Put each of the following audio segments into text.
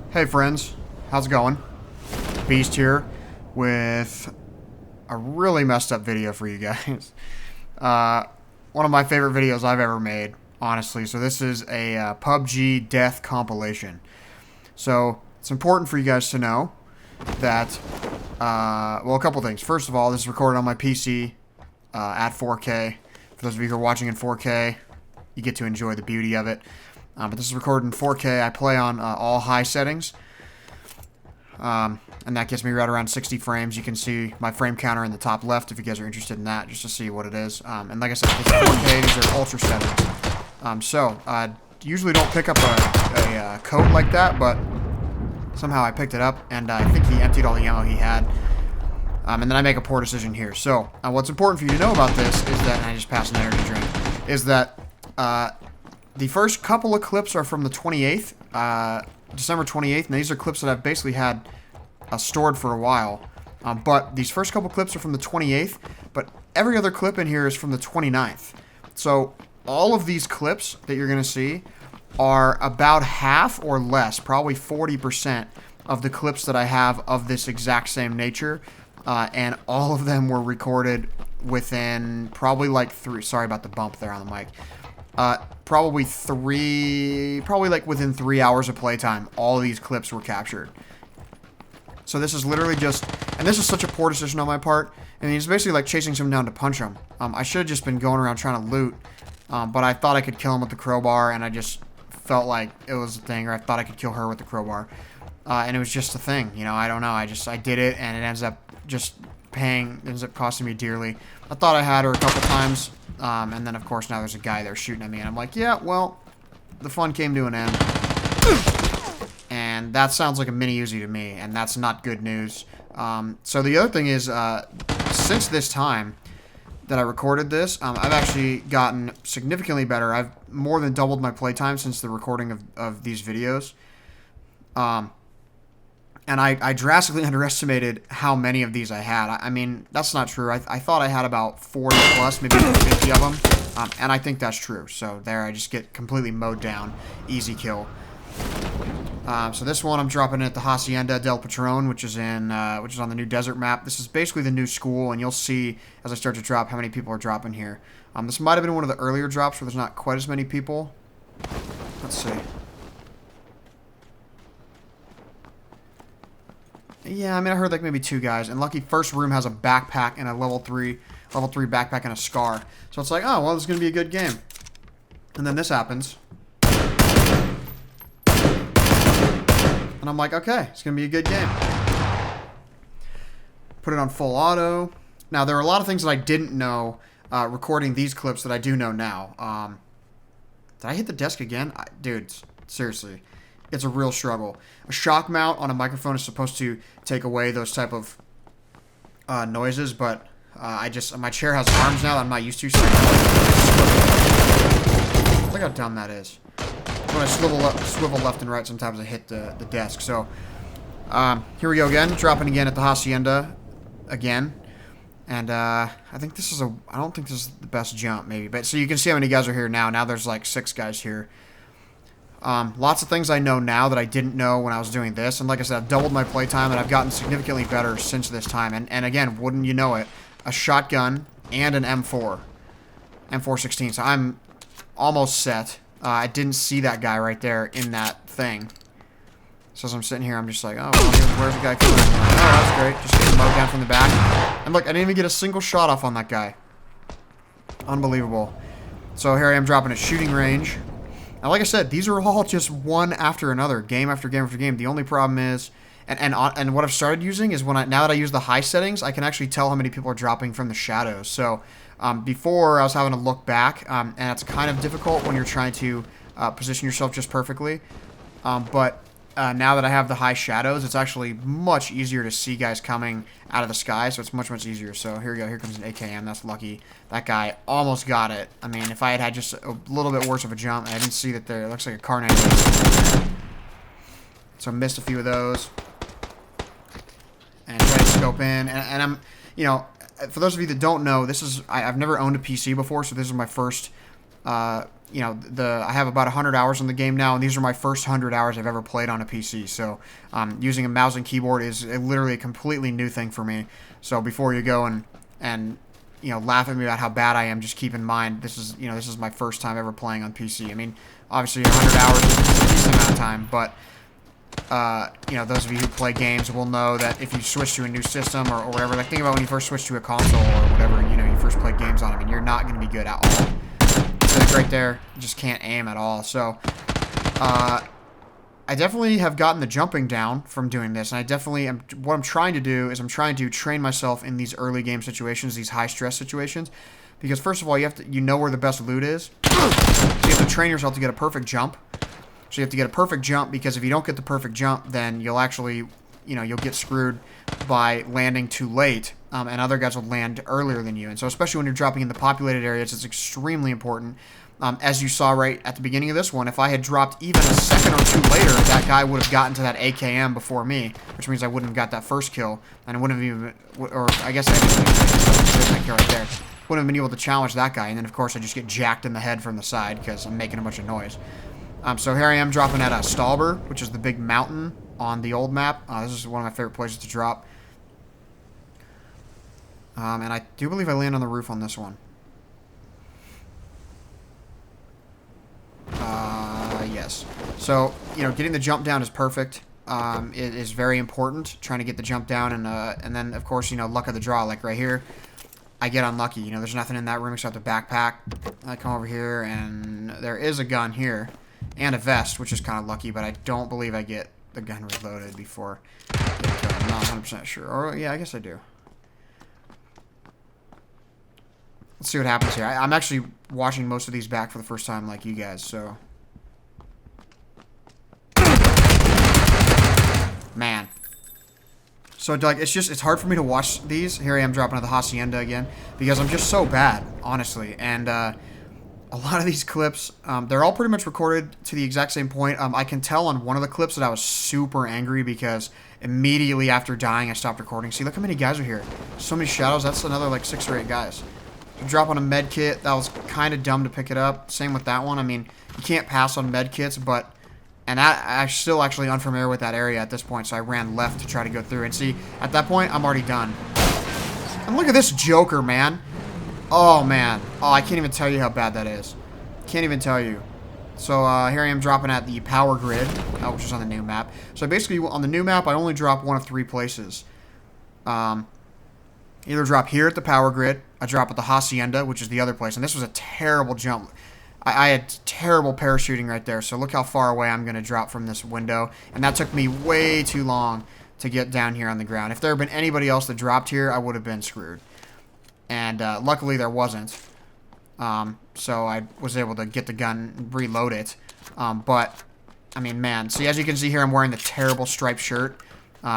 Hey friends, how's it going? Beast here with a really messed up video for you guys. One of my favorite videos I've ever made, honestly. So this is a PUBG death compilation. So it's important for you guys to know that, well, a couple things. First of all, this is recorded on my PC at 4K. For those of you who are watching in 4K, you get to enjoy the beauty of it. But this is recorded in 4K. I play on all high settings. And that gets me right around 60 frames. You can see my frame counter in the top left if you guys are interested in that, just to see what it is. And like I said, this is 4K. These are ultra settings. Usually don't pick up a coat like that, but somehow I picked it up, and I think he emptied all the ammo he had. And then I make a poor decision here. So what's important for you to know about this is that, and I just passed an energy drink, is that the first couple of clips are from the 28th, December 28th, and these are clips that I've basically had stored for a while. But these first couple clips are from the 28th, but every other clip in here is from the 29th. So all of these clips that you're going to see are about half or less, probably 40% of the clips that I have of this exact same nature. And all of them were recorded within probably like sorry about the bump there on the mic. Probably like within 3 hours of playtime, all of these clips were captured. So this is literally just, and this is such a poor decision on my part. I mean, it's basically like chasing someone down to punch him. I should have just been going around trying to loot, but I thought I could kill him with the crowbar, and I just felt like it was a thing, or I thought I could kill her with the crowbar. And it was just a thing, you know, I don't know, I did it, and it ends up costing me dearly. I thought I had her a couple times, and then of course now there's a guy there shooting at me, and I'm like, yeah, well, the fun came to an end. And that sounds like a mini Uzi to me, and that's not good news. So the other thing is, since this time that I recorded this, I've actually gotten significantly better. I've more than doubled my playtime since the recording of these videos. And I drastically underestimated how many of these I had. I mean, that's not true. I thought I had about 40 plus, maybe 50 of them. And I think that's true. So there, I just get completely mowed down. Easy kill. So this one, I'm dropping at the Hacienda del Patron, which is on the new desert map. This is basically the new school, and you'll see as I start to drop how many people are dropping here. This might have been one of the earlier drops where there's not quite as many people. Let's see. Yeah, I mean, I heard like maybe 2 guys, and lucky first room has a backpack and a level 3 backpack and a scar. So it's like, oh, well, this is going to be a good game. And then this happens. And I'm like, okay, it's going to be a good game. Put it on full auto. Now, there are a lot of things that I didn't know recording these clips that I do know now. Did I hit the desk again? Dude, seriously. It's a real struggle. A shock mount on a microphone is supposed to take away those type of noises, but my chair has arms now that I'm not used to, so look how dumb that is. When I swivel left and right, sometimes I hit the desk. So here we go again, dropping again at the Hacienda again, and I don't think this is the best jump, maybe, but so you can see how many guys are here now. Now there's like 6 guys here. Lots of things I know now that I didn't know when I was doing this, and like I said, I've doubled my playtime, and I've gotten significantly better since this time, and again, wouldn't you know it, a shotgun and an M416, so I'm almost set. I didn't see that guy right there in that thing, so as I'm sitting here, I'm just like, oh, well, where's the guy coming from? Oh, that's great, just getting mowed down from the back, and look, I didn't even get a single shot off on that guy. Unbelievable. So here I am dropping at shooting range. Now, like I said, these are all just one after another, game after game after game. The only problem is, and what I've started using is now that I use the high settings, I can actually tell how many people are dropping from the shadows. So before, I was having to look back, and it's kind of difficult when you're trying to position yourself just perfectly. But now that I have the high shadows, it's actually much easier to see guys coming out of the sky, so it's much, much easier. So here we go. Here comes an AKM. That's lucky. That guy almost got it. I mean, if I had just a little bit worse of a jump, I didn't see that there. It looks like a car 98. So I missed a few of those. And try to scope in. And I'm, you know, for those of you that don't know, I've never owned a PC before, so this is my first you know, I have about 100 hours in the game now, and these are my first 100 hours I've ever played on a PC. So using a mouse and keyboard is literally a completely new thing for me. So before you go and you know, laugh at me about how bad I am, just keep in mind this is my first time ever playing on PC. I mean, obviously 100 hours is a decent amount of time, but you know, those of you who play games will know that if you switch to a new system or whatever, like think about when you first switch to a console or whatever, you know, you first played games on. I mean, you're not going to be good at all. So like right there, you just can't aim at all. So I definitely have gotten the jumping down from doing this, and I definitely am. What I'm trying to do is I'm trying to train myself in these early game situations, these high stress situations, because first of all, you know where the best loot is. So you have to train yourself to get a perfect jump. So you have to get a perfect jump, because if you don't get the perfect jump, then you'll actually, you know, you'll get screwed by landing too late, and other guys will land earlier than you. And so especially when you're dropping in the populated areas, it's extremely important. As you saw right at the beginning of this one, if I had dropped even a second or two later, that guy would have gotten to that AKM before me, which means I wouldn't have got that first kill, and I wouldn't have even, or I guess I didn't my kill right there. Wouldn't have been able to challenge that guy, and then of course I just get jacked in the head from the side because I'm making a bunch of noise. So here I am dropping at Stalber, which is the big mountain on the old map. This is one of my favorite places to drop. And I do believe I land on the roof on this one. Yes. So, you know, getting the jump down is perfect. It is very important, trying to get the jump down, and then, of course, you know, luck of the draw. Like right here, I get unlucky. You know, there's nothing in that room except a backpack. I come over here, and there is a gun here, and a vest, which is kind of lucky, but I don't believe I get the gun reloaded before I get killed. I'm not 100% sure. Or, yeah, I guess I do. Let's see what happens here. I'm actually watching most of these back for the first time like you guys, so... Man. So, like, it's hard for me to watch these. Here I am dropping at the Hacienda again, because I'm just so bad, honestly. And, a lot of these clips, they're all pretty much recorded to the exact same point. I can tell on one of the clips that I was super angry because immediately after dying, I stopped recording. See, look how many guys are here. So many shadows. That's another, like, 6 or 8 guys. Drop on a med kit. That was kind of dumb to pick it up. Same with that one. I mean, you can't pass on med kits, but... And I'm still actually unfamiliar with that area at this point, so I ran left to try to go through. And see, at that point, I'm already done. And look at this Joker, man. Oh, man. Oh, I can't even tell you how bad that is. Can't even tell you. So, here I am dropping at the power grid, which is on the new map. So, basically, on the new map, I only drop one of 3 places. Either drop here at the power grid, I drop at the Hacienda, which is the other place. And this was a terrible jump. I had terrible parachuting right there, so look how far away I'm going to drop from this window. And that took me way too long to get down here on the ground. If there had been anybody else that dropped here, I would have been screwed. And luckily there wasn't. So I was able to get the gun and reload it. But, I mean, man. See, as you can see here, I'm wearing the terrible striped shirt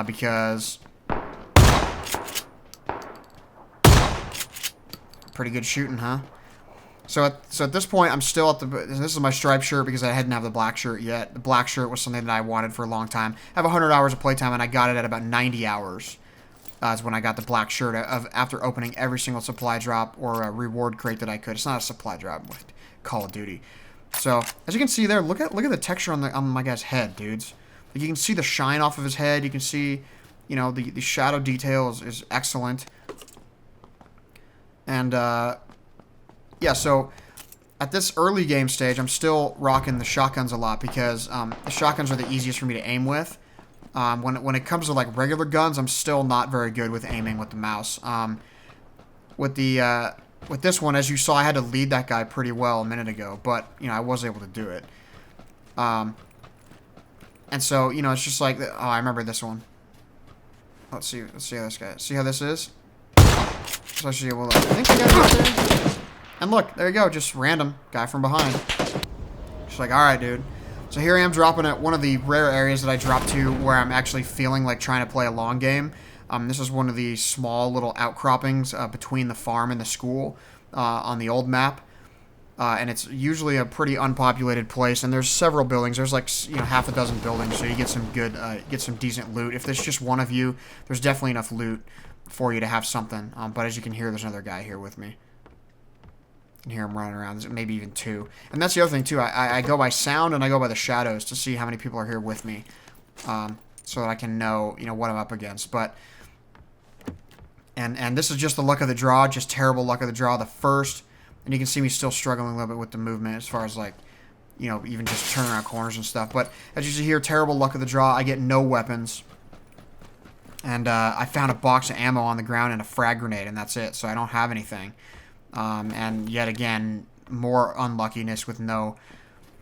because... Pretty good shooting, huh? So at this point, I'm still at the... This is my striped shirt because I hadn't have the black shirt yet. The black shirt was something that I wanted for a long time. I have 100 hours of playtime, and I got it at about 90 hours. That's when I got the black shirt after opening every single supply drop or a reward crate that I could. It's not a supply drop with Call of Duty. So, as you can see there, look at the texture on my guy's head, dudes. Like, you can see the shine off of his head. You can see, you know, the shadow detail is excellent. And, yeah, so at this early game stage, I'm still rocking the shotguns a lot because the shotguns are the easiest for me to aim with. When it comes to like regular guns, I'm still not very good with aiming with the mouse. With this one, as you saw, I had to lead that guy pretty well a minute ago, but you know I was able to do it. And so you know it's just like I remember this one. Let's see how this guy. See how this is. So I should be able to. I think the guy right there. And look, there you go, just random guy from behind. Just like, all right, dude. So here I am dropping at one of the rare areas that I drop to where I'm actually feeling like trying to play a long game. This is one of the small little outcroppings between the farm and the school on the old map. And it's usually a pretty unpopulated place, and there's several buildings. There's like, you know, half a dozen buildings, so you get some good, get some decent loot. If there's just one of you, there's definitely enough loot for you to have something. But as you can hear, there's another guy here with me. You can hear them running around. There's maybe even 2. And that's the other thing, too. I go by sound and I go by the shadows to see how many people are here with me. So that I can know, what I'm up against. But, and this is just the luck of the draw. Just terrible luck of the draw. The first, and you can see me still struggling a little bit with the movement as far as, like, even just turning around corners and stuff. But as you see here, terrible luck of the draw. I get no weapons. And I found a box of ammo on the ground and a frag grenade, and that's it. So I don't have anything. And yet again, more unluckiness with no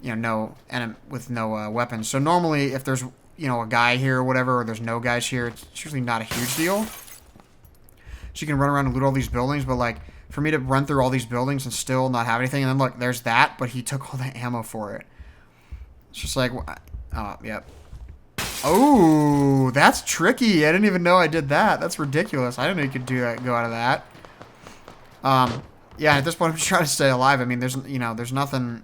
weapons. So normally, if there's a guy here or whatever, or there's no guys here, it's usually not a huge deal. So you can run around and loot all these buildings, but like for me to run through all these buildings and still not have anything, and then look, there's that, but he took all the ammo for it. It's just like, yep. Oh, that's tricky. I didn't even know I did that. That's ridiculous. I didn't know you could do that, go out of that. Yeah, at this point, I'm just trying to stay alive. I mean, there's nothing.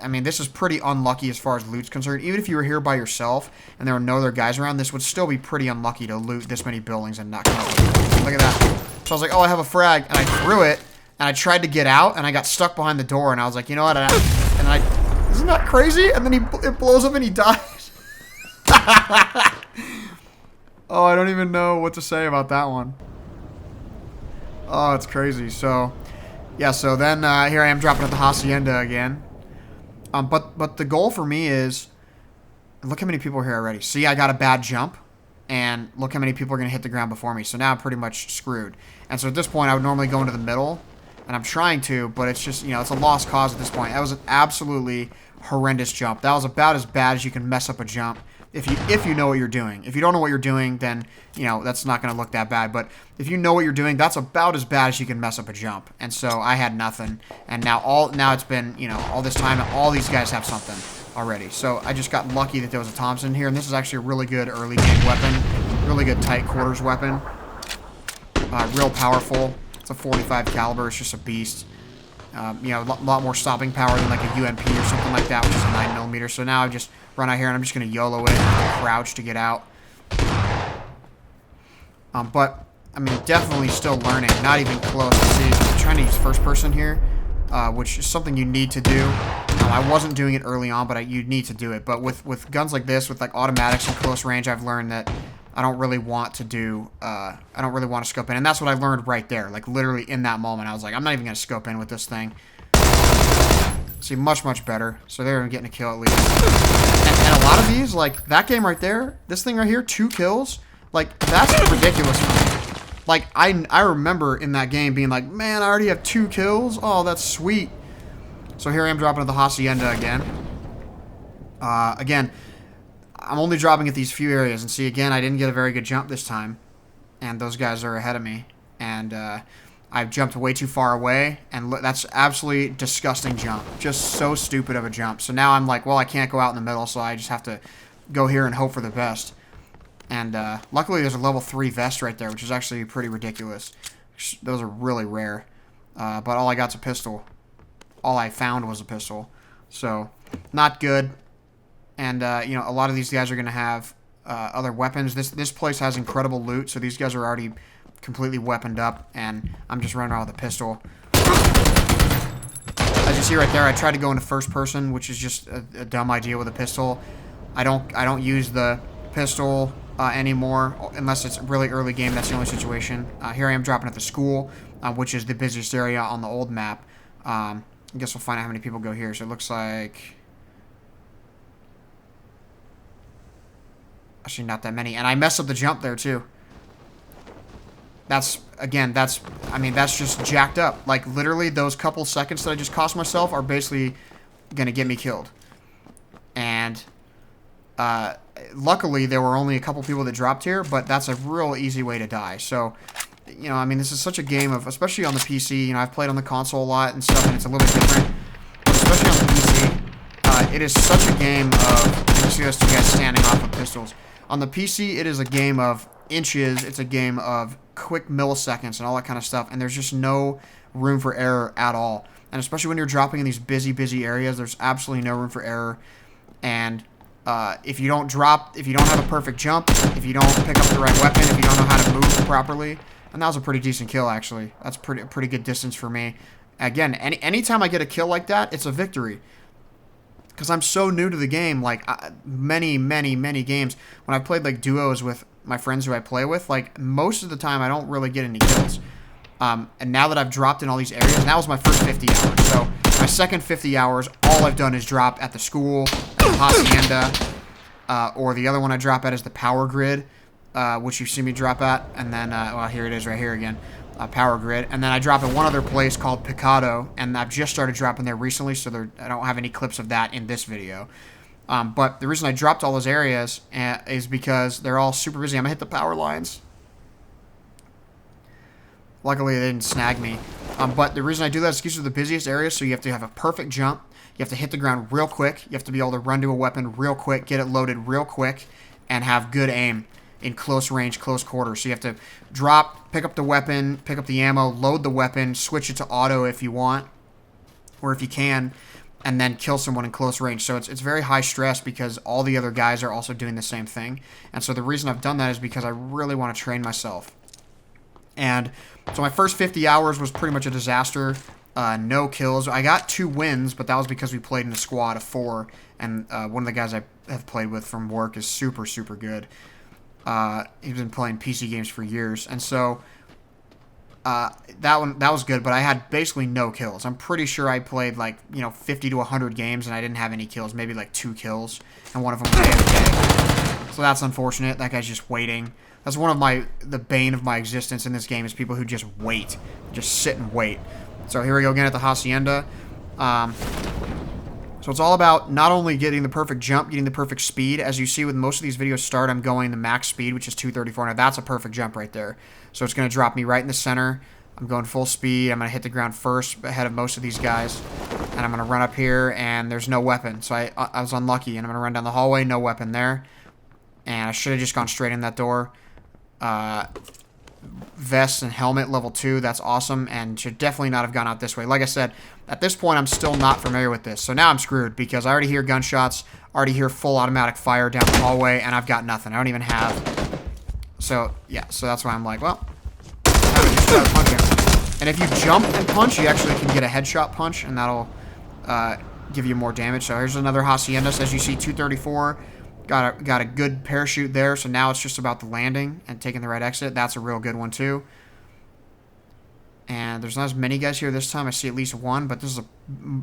I mean, this is pretty unlucky as far as loot's concerned. Even if you were here by yourself and there were no other guys around, this would still be pretty unlucky to loot this many buildings and not come out with it. Look at that. So I was like, oh, I have a frag, and I threw it, and I tried to get out, and I got stuck behind the door, and I was like, you know what? Isn't that crazy? And then it blows up and he dies. Oh, I don't even know what to say about that one. Oh, it's crazy. So, yeah, so then here I am dropping at the Hacienda again. But the goal for me is, look how many people are here already. See, I got a bad jump, and look how many people are going to hit the ground before me. So now I'm pretty much screwed. And so at this point, I would normally go into the middle, and I'm trying to, but it's just, it's a lost cause at this point. That was an absolutely horrendous jump. That was about as bad as you can mess up a jump if you know what you're doing. If you don't know what you're doing, then, that's not going to look that bad. But if you know what you're doing, that's about as bad as you can mess up a jump. And so I had nothing. And now it's been, all this time, all these guys have something already. So I just got lucky that there was a Thompson here. And this is actually a really good early game weapon. Really good tight quarters weapon. Real powerful. It's a 45 caliber. It's just a beast. A lot more stopping power than like a UMP or something like that, which is a 9mm. So now I just run out here and I'm just going to YOLO it and crouch to get out. But, I mean, definitely still learning. Not even close. See, I'm trying to use first person here, which is something you need to do. I wasn't doing it early on, but you need to do it. But with guns like this, with like automatics and close range, I've learned that I don't really want to do, I don't really want to scope in. And that's what I learned right there. Like, literally in that moment, I was like, I'm not even going to scope in with this thing. See, much, much better. So they're getting a kill at least. And a lot of these, like, that game right there, this thing right here, 2 kills, like, that's ridiculous for me. Like, I remember in that game being like, man, I already have 2 kills. Oh, that's sweet. So here I am dropping at the Hacienda again. Again, I'm only dropping at these few areas. And see, again, I didn't get a very good jump this time. And those guys are ahead of me. And I've jumped way too far away. And that's absolutely disgusting jump. Just so stupid of a jump. So now I'm like, well, I can't go out in the middle. So I just have to go here and hope for the best. And luckily there's a level 3 vest right there, which is actually pretty ridiculous. Those are really rare. But all I got's a pistol. All I found was a pistol. So, not good. And, a lot of these guys are going to have other weapons. This place has incredible loot, so these guys are already completely weaponed up, and I'm just running around with a pistol. As you see right there, I tried to go into first person, which is just a dumb idea with a pistol. I don't use the pistol anymore, unless it's really early game. That's the only situation. Here I am dropping at the school, which is the busiest area on the old map. I guess we'll find out how many people go here. So it looks like... actually, not that many. And I messed up the jump there, too. That's just jacked up. Like, literally, those couple seconds that I just cost myself are basically going to get me killed. And, luckily, there were only a couple people that dropped here, but that's a real easy way to die. So... this is such a game of, especially on the PC, I've played on the console a lot and stuff, and it's a little bit different. But especially on the PC, it is such a game of, you see those two guys standing off with pistols. On the PC, it is a game of inches, it's a game of quick milliseconds and all that kind of stuff, and there's just no room for error at all. And especially when you're dropping in these busy areas, there's absolutely no room for error. And if you don't have a perfect jump, if you don't pick up the right weapon, if you don't know how to move properly... and that was a pretty decent kill, actually. That's pretty good distance for me. Again, anytime I get a kill like that, it's a victory. Because I'm so new to the game, like, many games, when I've played, like, duos with my friends who I play with, like, most of the time I don't really get any kills. And now that I've dropped in all these areas, and that was my first 50 hours, so my second 50 hours, all I've done is drop at the school, at the hacienda, or the other one I drop at is the power grid, which you've seen me drop at, and then, well, here it is right here again. Power grid, and then I drop at one other place called Picado, and I've just started dropping there recently, so I don't have any clips of that in this video. But the reason I dropped all those areas is because they're all super busy. I'm gonna hit the power lines. Luckily, they didn't snag me. But the reason I do that is because these are the busiest areas, so you have to have a perfect jump. You have to hit the ground real quick. You have to be able to run to a weapon real quick, get it loaded real quick, and have good aim in close range, close quarters. So you have to drop, pick up the weapon, pick up the ammo, load the weapon, switch it to auto if you want, or if you can, and then kill someone in close range. So it's very high stress because all the other guys are also doing the same thing. And so the reason I've done that is because I really want to train myself. And so my first 50 hours was pretty much a disaster. No kills. I got 2 wins, but that was because we played in a squad of 4, and one of the guys I have played with from work is super good. He's been playing PC games for years, and so that was good, but I had basically no kills. I'm pretty sure I played like 50 to 100 games and I didn't have any kills, maybe like 2 kills, and one of them was AFK. So that's unfortunate. That guy's just waiting. That's one of the bane of my existence in this game is people who just wait, just sit and wait. So here we go again at the hacienda. So it's all about not only getting the perfect jump, getting the perfect speed. As you see with most of these videos start, I'm going the max speed, which is 234. Now that's a perfect jump right there. So it's going to drop me right in the center. I'm going full speed. I'm going to hit the ground first ahead of most of these guys. And I'm going to run up here, and there's no weapon. So I was unlucky, and I'm going to run down the hallway, no weapon there. And I should have just gone straight in that door. Vest and helmet level 2, that's awesome, and should definitely not have gone out this way. Like I said, at this point I'm still not familiar with this, so now I'm screwed because I already hear gunshots, already hear full automatic fire down the hallway, and I've got nothing. I don't even have, so yeah, so that's why I'm like, well, I would just try to punch him. And if you jump and punch, you actually can get a headshot punch, and that'll give you more damage. So here's another hacienda. So as you see, 234. Got a good parachute there, so now it's just about the landing and taking the right exit. That's a real good one, too. And there's not as many guys here this time. I see at least one, but this is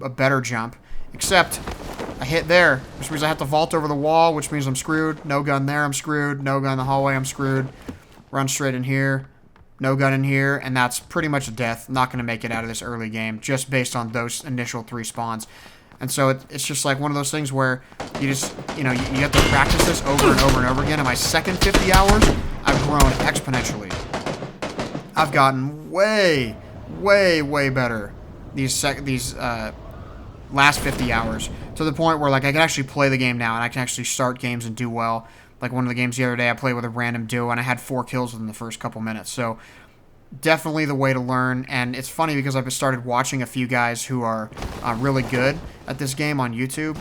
a better jump. Except, I hit there, which means I have to vault over the wall, which means I'm screwed. No gun there, I'm screwed. No gun in the hallway, I'm screwed. Run straight in here. No gun in here, and that's pretty much a death. Not going to make it out of this early game, just based on those initial 3 spawns. And so it's just like one of those things where you just, you have to practice this over and over and over again. In my second 50 hours, I've grown exponentially. I've gotten way better these last 50 hours to the point where, like, I can actually play the game now and I can actually start games and do well. Like one of the games the other day, I played with a random duo and I had 4 kills within the first couple minutes. So definitely the way to learn. And it's funny because I've started watching a few guys who are really good at this game on YouTube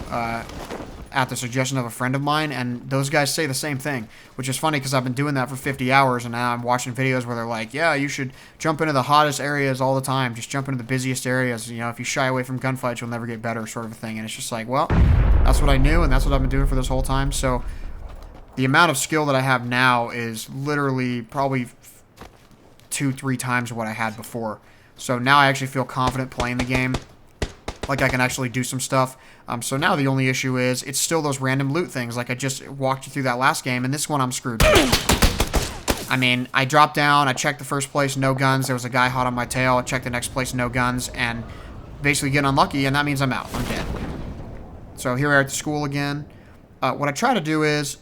at the suggestion of a friend of mine, and those guys say the same thing, which is funny because I've been doing that for 50 hours, and now I'm watching videos where they're like, yeah, you should jump into the hottest areas all the time, just jump into the busiest areas, if you shy away from gunfights, you'll never get better, sort of a thing. And it's just like, well, that's what I knew, and that's what I've been doing for this whole time. So the amount of skill that I have now is literally probably 2-3 times what I had before. So now I actually feel confident playing the game. Like I can actually do some stuff. So now the only issue is it's still those random loot things. Like I just walked you through that last game, and this one I'm screwed. I mean, I dropped down, I checked the first place, no guns. There was a guy hot on my tail. I checked the next place, no guns, and basically get unlucky, and that means I'm out. I'm dead. So here we are at the school again. What I try to do is,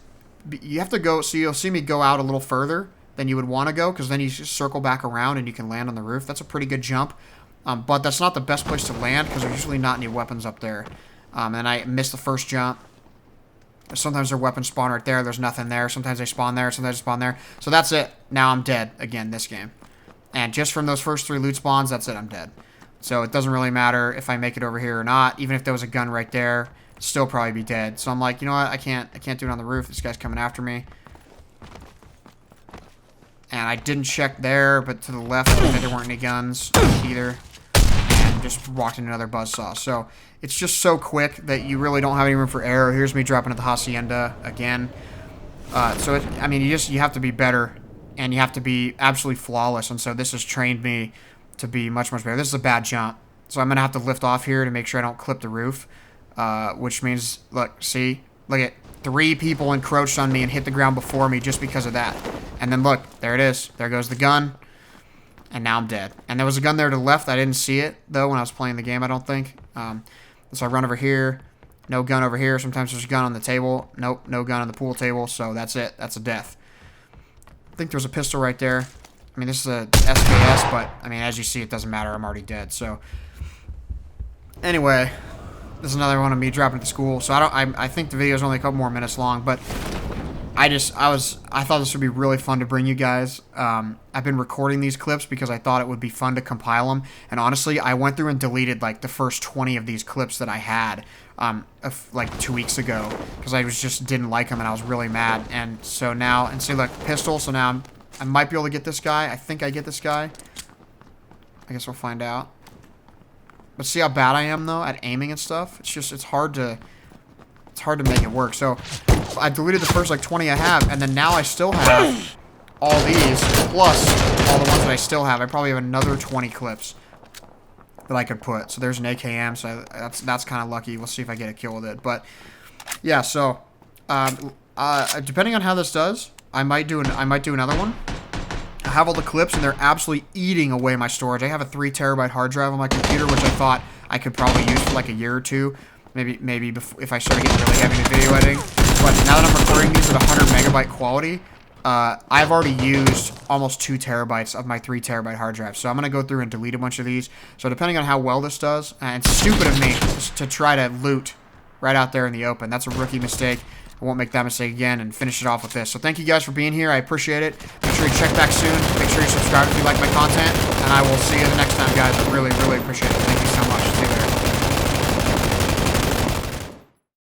you have to go, so you'll see me go out a little further than you would want to go, because then you just circle back around and you can land on the roof. That's a pretty good jump. But that's not the best place to land because there's usually not any weapons up there. And I missed the first jump. Sometimes their weapons spawn right there. There's nothing there. Sometimes they spawn there. Sometimes they spawn there. So that's it. Now I'm dead again this game. And just from those first 3 loot spawns, that's it. I'm dead. So it doesn't really matter if I make it over here or not. Even if there was a gun right there, I'd still probably be dead. So I'm like, you know what? I can't do it on the roof. This guy's coming after me. And I didn't check there, but to the left, there weren't any guns either. And and just walked into another buzzsaw. So it's just so quick that you really don't have any room for error. Here's me dropping at the Hacienda again. I mean, you have to be better, and you have to be absolutely flawless. And so this has trained me to be much, much better. This is a bad jump. So I'm going to have to lift off here to make sure I don't clip the roof. Which means, look, see? Look at 3 people encroached on me and hit the ground before me just because of that. And then look, there it is. There goes the gun. And now I'm dead. And there was a gun there to the left. I didn't see it, though, when I was playing the game, I don't think. So I run over here. No gun over here. Sometimes there's a gun on the table. Nope, no gun on the pool table. So that's it. That's a death. I think there's a pistol right there. I mean, this is a SKS, but, I mean, as you see, it doesn't matter. I'm already dead. So, anyway, this is another one of me dropping at the school. So I think the video is only a couple more minutes long, but I thought this would be really fun to bring you guys. I've been recording these clips because I thought it would be fun to compile them. And honestly, I went through and deleted like the first 20 of these clips that I had like 2 weeks ago because I just didn't like them and I was really mad. And so now, and see, look, pistol. So now I might be able to get this guy. I think I get this guy. I guess we'll find out. But see how bad I am though at aiming and stuff. It's hard to make it work. So I deleted the first like 20 I have, and then now I still have all these plus all the ones that I still have. I probably have another 20 clips that I could put. So there's an AKM, so that's kind of lucky. We'll see if I get a kill with it. But yeah, so depending on how this does, I might do another one. I have all the clips, and they're absolutely eating away my storage. I have a 3 terabyte hard drive on my computer, which I thought I could probably use for like a year or two. Maybe if I started getting really heavy into video editing. But now that I'm recording these at 100 megabyte quality, I've already used almost 2 terabytes of my 3 terabyte hard drive. So I'm going to go through and delete a bunch of these. So depending on how well this does, and it's stupid of me to try to loot right out there in the open. That's a rookie mistake. I won't make that mistake again and finish it off with this. So thank you guys for being here. I appreciate it. Make sure you check back soon. Make sure you subscribe if you like my content. And I will see you the next time, guys. I really, really appreciate it. Thank you so much.